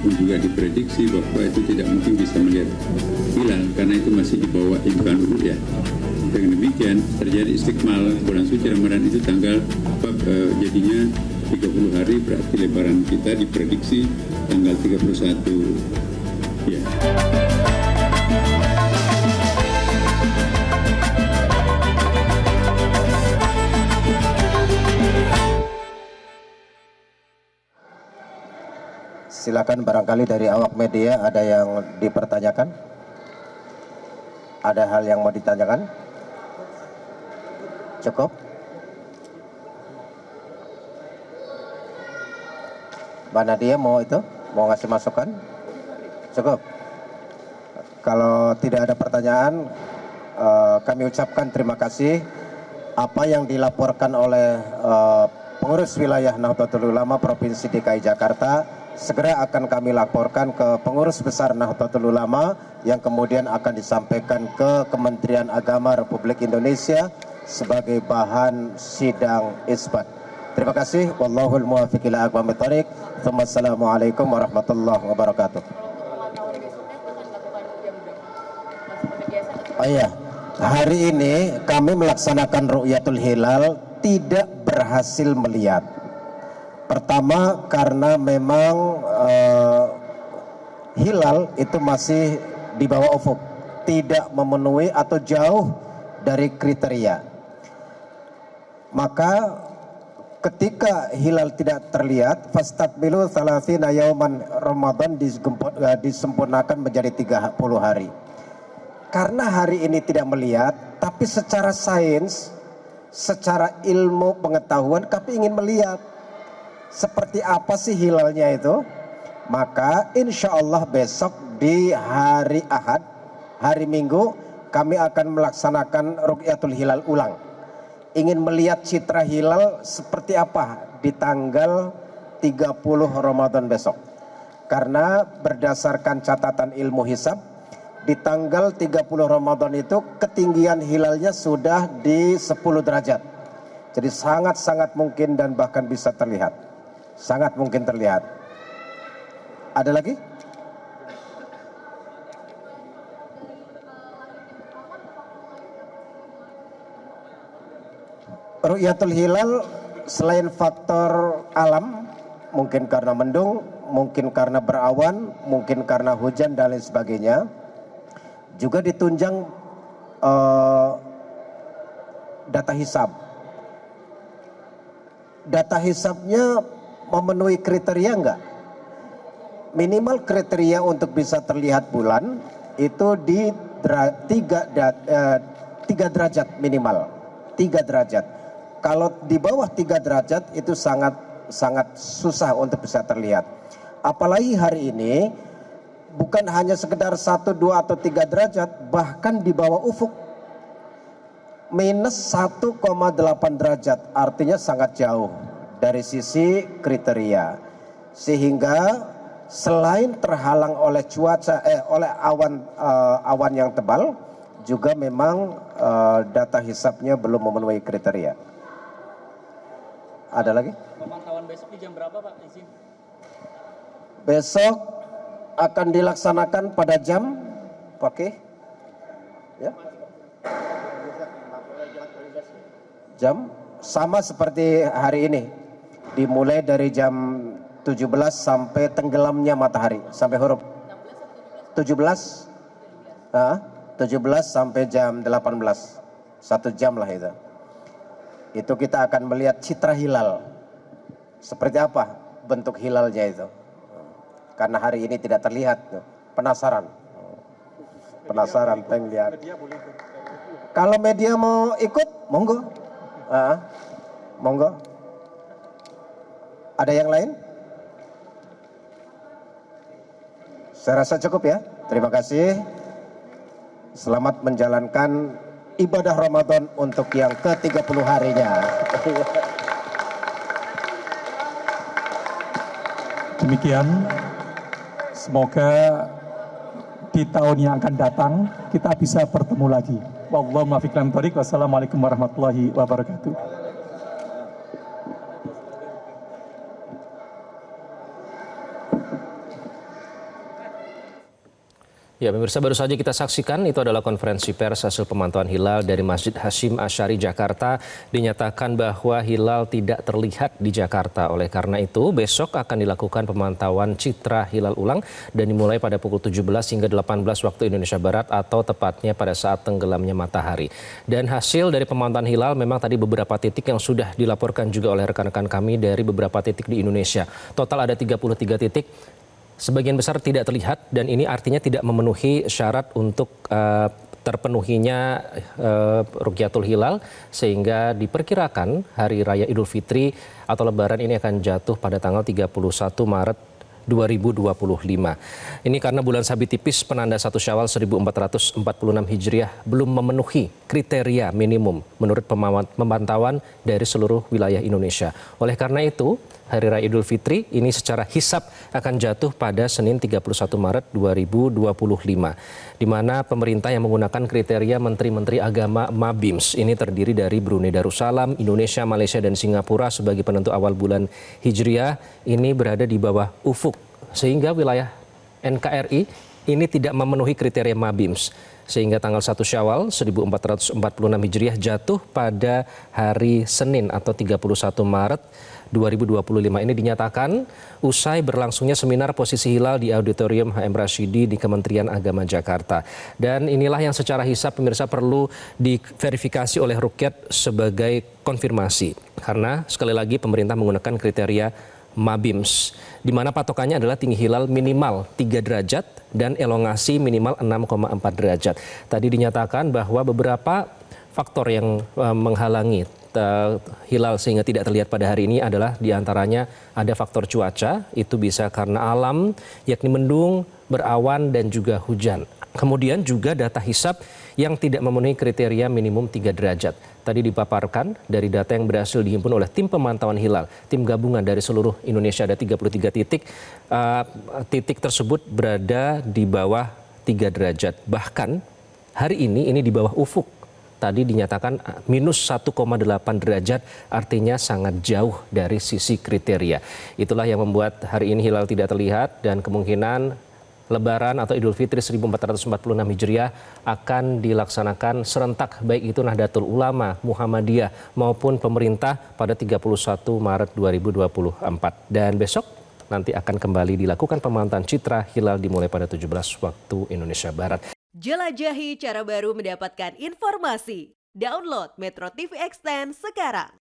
pun juga diprediksi bahwa itu tidak mungkin bisa melihat hilal karena itu masih di bawah imkan ru'yah. Dengan demikian terjadi istiqmal bulan suci Ramadan itu tanggal jadinya 30 hari, berarti lebaran kita diprediksi tanggal 31 ya. Silakan, barangkali dari awak media ada yang dipertanyakan? Ada hal yang mau ditanyakan? Cukup? Mbak Nadia mau ngasih masukan? Cukup? Kalau tidak ada pertanyaan, kami ucapkan terima kasih. Apa yang dilaporkan oleh pengurus wilayah Nahdlatul Ulama Provinsi DKI Jakarta segera akan kami laporkan ke pengurus besar Nahdlatul Ulama yang kemudian akan disampaikan ke Kementerian Agama Republik Indonesia sebagai bahan sidang isbat. Terima kasih. Wallahul muwaffiq ila aqwamit thoriq. Wassalamualaikum warahmatullahi wabarakatuh. Oh iya, hari ini kami melaksanakan Ru'yatul Hilal tidak berhasil melihat. Pertama karena memang hilal itu masih di bawah ufuk, tidak memenuhi atau jauh dari kriteria. Maka ketika hilal tidak terlihat, fastakmilu 30 yauman, Ramadan disempurnakan menjadi 30 hari. Karena hari ini tidak melihat, tapi secara sains, secara ilmu pengetahuan kami ingin melihat seperti apa sih hilalnya itu. Maka insya Allah besok di hari Ahad, hari Minggu, kami akan melaksanakan Ru'yatul Hilal ulang. Ingin melihat citra hilal seperti apa di tanggal 30 Ramadan besok. Karena berdasarkan catatan ilmu hisab, di tanggal 30 Ramadan itu ketinggian hilalnya sudah di 10 derajat. Jadi sangat-sangat mungkin dan bahkan bisa terlihat. Sangat mungkin terlihat. Ada lagi? Ru'yatul Hilal selain faktor alam, mungkin karena mendung, mungkin karena berawan, mungkin karena hujan dan lain sebagainya, juga ditunjang data hisab. Data hisabnya memenuhi kriteria enggak? Minimal kriteria untuk bisa terlihat bulan itu di 3 derajat minimal. 3 derajat. Kalau di bawah 3 derajat itu sangat susah untuk bisa terlihat. Apalagi hari ini bukan hanya sekedar 1, 2 atau 3 derajat, bahkan di bawah ufuk minus 1,8 derajat, artinya sangat jauh dari sisi kriteria. Sehingga selain terhalang oleh cuaca, oleh awan yang tebal, juga memang data hisabnya belum memenuhi kriteria. Ada lagi? Pemantauan besok di jam berapa, Pak? Izin. Besok akan dilaksanakan pada jam, ya, jam sama seperti hari ini, dimulai dari jam 17 sampai tenggelamnya matahari, sampai huruf 17, 17 sampai jam 18, 1 jam lah itu. Itu kita akan melihat citra hilal, seperti apa bentuk hilalnya itu. Karena hari ini tidak terlihat, penasaran pengen lihat. Kalau media mau ikut, monggo. Monggo. Ada yang lain? Saya rasa cukup ya. Terima kasih. Selamat menjalankan ibadah Ramadan untuk yang ke-30 harinya. Demikian, semoga di tahun yang akan datang kita bisa bertemu lagi. Wallahu muwaffiq ila aqwamit thoriq. Wassalamualaikum warahmatullahi wabarakatuh. Ya, pemirsa, baru saja kita saksikan itu adalah konferensi pers hasil pemantauan hilal dari Masjid Hasyim Asy'ari Jakarta. Dinyatakan bahwa hilal tidak terlihat di Jakarta. Oleh karena itu, besok akan dilakukan pemantauan citra hilal ulang dan dimulai pada pukul 17 hingga 18 waktu Indonesia Barat atau tepatnya pada saat tenggelamnya matahari. Dan hasil dari pemantauan hilal memang tadi beberapa titik yang sudah dilaporkan juga oleh rekan-rekan kami dari beberapa titik di Indonesia. Total ada 33 titik. Sebagian besar tidak terlihat dan ini artinya tidak memenuhi syarat untuk terpenuhinya Rukyatul Hilal, sehingga diperkirakan Hari Raya Idul Fitri atau Lebaran ini akan jatuh pada tanggal 31 Maret 2025. Ini karena bulan sabit tipis penanda 1 Syawal 1446 Hijriah belum memenuhi kriteria minimum menurut pemantauan dari seluruh wilayah Indonesia. Oleh karena itu, Hari Raya Idul Fitri ini secara hisab akan jatuh pada Senin 31 Maret 2025, di mana pemerintah yang menggunakan kriteria Menteri-Menteri Agama MABIMS ini terdiri dari Brunei Darussalam, Indonesia, Malaysia, dan Singapura sebagai penentu awal bulan Hijriah ini berada di bawah ufuk, sehingga wilayah NKRI ini tidak memenuhi kriteria MABIMS. Sehingga tanggal 1 Syawal 1446 Hijriah jatuh pada hari Senin atau 31 Maret 2025. Ini dinyatakan usai berlangsungnya seminar posisi hilal di Auditorium HM Rashidi di Kementerian Agama Jakarta. Dan inilah yang secara hisab pemirsa perlu diverifikasi oleh Rukyat sebagai konfirmasi. Karena sekali lagi pemerintah menggunakan kriteria MABIMS, di mana patokannya adalah tinggi hilal minimal 3 derajat dan elongasi minimal 6,4 derajat. Tadi dinyatakan bahwa beberapa faktor yang menghalangi hilal sehingga tidak terlihat pada hari ini adalah diantaranya ada faktor cuaca, itu bisa karena alam, yakni mendung, berawan, dan juga hujan. Kemudian juga data hisab yang tidak memenuhi kriteria minimum 3 derajat. Tadi dipaparkan dari data yang berhasil dihimpun oleh tim pemantauan hilal, tim gabungan dari seluruh Indonesia, ada 33 titik. Titik tersebut berada di bawah 3 derajat. Bahkan hari ini di bawah ufuk. Tadi dinyatakan minus 1,8 derajat, artinya sangat jauh dari sisi kriteria. Itulah yang membuat hari ini hilal tidak terlihat dan kemungkinan Lebaran atau Idul Fitri 1446 Hijriah akan dilaksanakan serentak, baik itu Nahdlatul Ulama, Muhammadiyah maupun pemerintah pada 31 Maret 2024. Dan besok nanti akan kembali dilakukan pemantauan citra hilal dimulai pada 17 waktu Indonesia Barat. Jelajahi cara baru mendapatkan informasi. Download Metro TV Extend sekarang.